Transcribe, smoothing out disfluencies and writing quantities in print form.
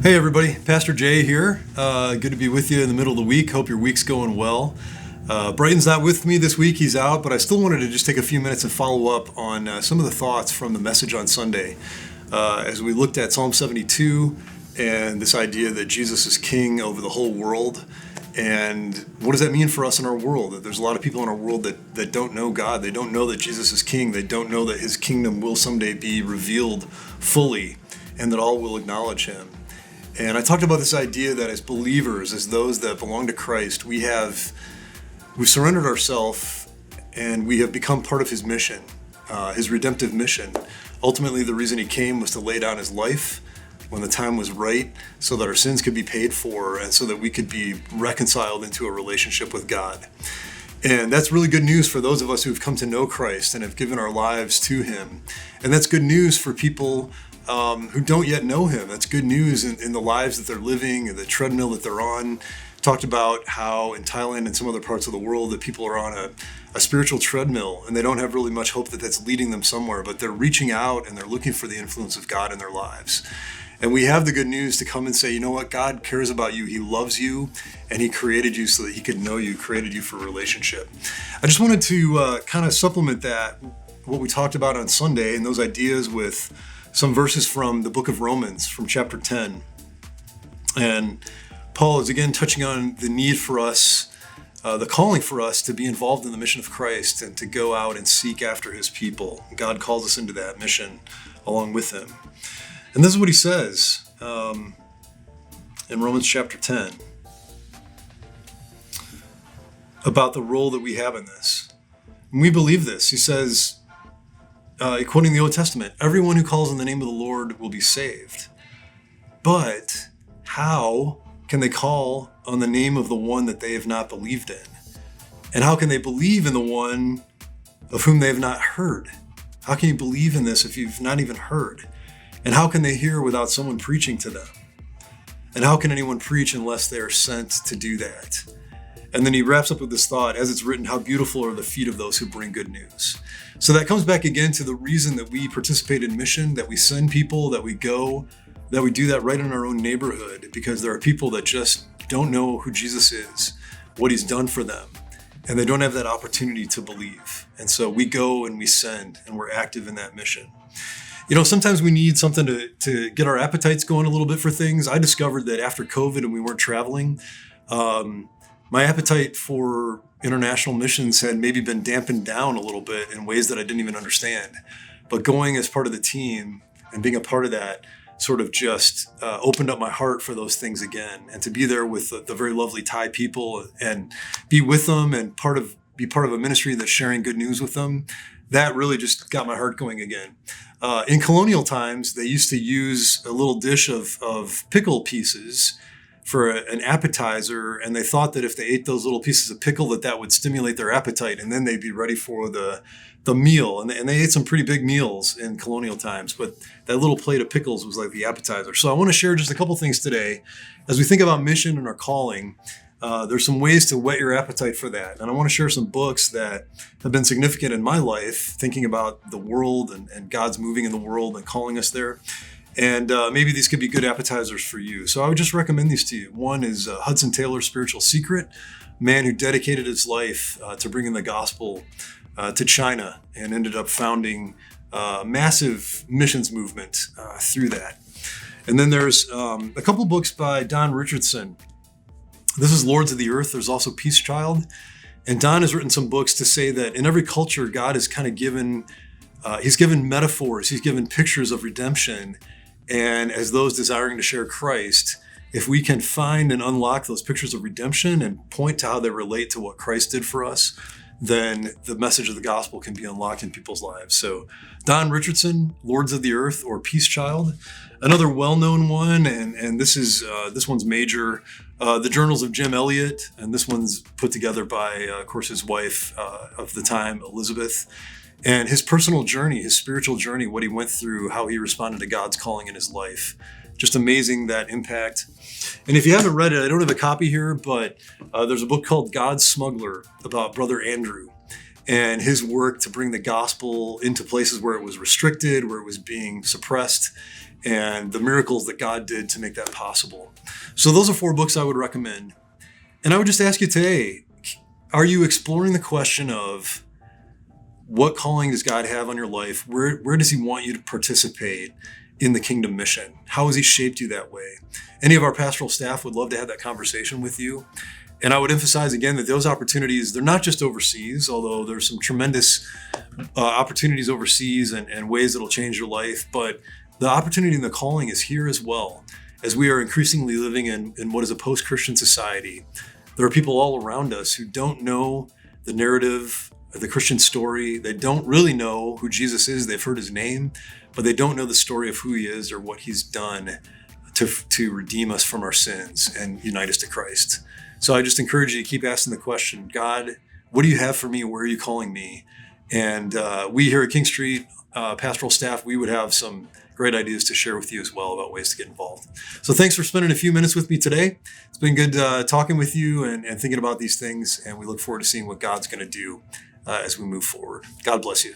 Hey everybody, Pastor Jay here. Good to be with you in the middle of the week. Hope your week's going well. Brighton's not with me this week, he's out, but I still wanted to just take a few minutes and follow up on some of the thoughts from the message on Sunday. As we looked at Psalm 72 and this idea that Jesus is king over the whole world. And what does that mean for us in our world? That there's a lot of people in our world that don't know God. They don't know that Jesus is king. They don't know that his kingdom will someday be revealed fully and that all will acknowledge him. And I talked about this idea that as believers, as those that belong to Christ, we've surrendered ourselves and we have become part of his mission, his redemptive mission. Ultimately, the reason he came was to lay down his life when the time was right so that our sins could be paid for and so that we could be reconciled into a relationship with God. And that's really good news for those of us who've come to know Christ and have given our lives to him. And that's good news for people who don't yet know him. That's good news in the lives that they're living and the treadmill that they're on. Talked about how in Thailand and some other parts of the world that people are on a spiritual treadmill and they don't have really much hope that that's leading them somewhere, but they're reaching out and they're looking for the influence of God in their lives. And we have the good news to come and say, you know what, God cares about you. He loves you and he created you so that he could know you, created you for a relationship. I just wanted to kind of supplement that, what we talked about on Sunday and those ideas with some verses from the book of Romans from chapter 10. And Paul is again touching on the need for us, the calling for us to be involved in the mission of Christ and to go out and seek after his people. God calls us into that mission along with him. And this is what he says in Romans chapter 10 about the role that we have in this. And we believe this. He says, quoting the Old Testament, everyone who calls on the name of the Lord will be saved. But how can they call on the name of the one that they have not believed in? And how can they believe in the one of whom they have not heard? How can you believe in this if you've not even heard? And how can they hear without someone preaching to them? And how can anyone preach unless they are sent to do that? And then he wraps up with this thought, as it's written, how beautiful are the feet of those who bring good news. So that comes back again to the reason that we participate in mission, that we send people, that we go, that we do that right in our own neighborhood, because there are people that just don't know who Jesus is, what he's done for them, and they don't have that opportunity to believe. And so we go and we send, and we're active in that mission. You know, sometimes we need something to get our appetites going a little bit for things. I discovered that after COVID and we weren't traveling, my appetite for international missions had maybe been dampened down a little bit in ways that I didn't even understand. But going as part of the team and being a part of that sort of just opened up my heart for those things again. And to be there with the very lovely Thai people and be with them and be part of a ministry that's sharing good news with them, that really just got my heart going again. In colonial times, they used to use a little dish of pickle pieces for an appetizer, and they thought that if they ate those little pieces of pickle that would stimulate their appetite, and then they'd be ready for the meal. And they ate some pretty big meals in colonial times, but that little plate of pickles was like the appetizer. So I want to share just a couple things today. As we think about mission and our calling, there's some ways to whet your appetite for that. And I want to share some books that have been significant in my life, thinking about the world and God's moving in the world and calling us there. And maybe these could be good appetizers for you. So I would just recommend these to you. One is Hudson Taylor's Spiritual Secret, a man who dedicated his life to bringing the gospel to China and ended up founding a massive missions movement through that. And then there's a couple books by Don Richardson. This is Lords of the Earth. There's also Peace Child. And Don has written some books to say that in every culture, God has kind of given, he's given metaphors, he's given pictures of redemption. And as those desiring to share Christ, if we can find and unlock those pictures of redemption and point to how they relate to what Christ did for us, then the message of the gospel can be unlocked in people's lives. So Don Richardson, Lords of the Earth or Peace Child. Another well-known one, and this one's major, The Journals of Jim Elliot, and this one's put together by, of course, his wife of the time, Elizabeth. And his personal journey, his spiritual journey, what he went through, how he responded to God's calling in his life. Just amazing, that impact. And if you haven't read it, I don't have a copy here, but there's a book called God's Smuggler about Brother Andrew and his work to bring the gospel into places where it was restricted, where it was being suppressed. and the miracles that God did to make that possible. So those are 4 books I would recommend. And I would just ask you today, are you exploring the question of what calling does God have on your life? Where does he want you to participate in the kingdom mission? How has he shaped you that way? Any of our pastoral staff would love to have that conversation with you. And I would emphasize again that those opportunities, they're not just overseas, although there's some tremendous opportunities overseas and ways that'll change your life. But the opportunity and the calling is here as well. As we are increasingly living in what is a post-Christian society, there are people all around us who don't know the narrative, the Christian story. They don't really know who Jesus is. They've heard his name, but they don't know the story of who he is or what he's done to redeem us from our sins and unite us to Christ. So I just encourage you to keep asking the question, God, what do you have for me? Where are you calling me? And we here at King Street pastoral staff, we would have some great ideas to share with you as well about ways to get involved. So thanks for spending a few minutes with me today. It's been good talking with you and thinking about these things, and we look forward to seeing what God's going to do as we move forward. God bless you.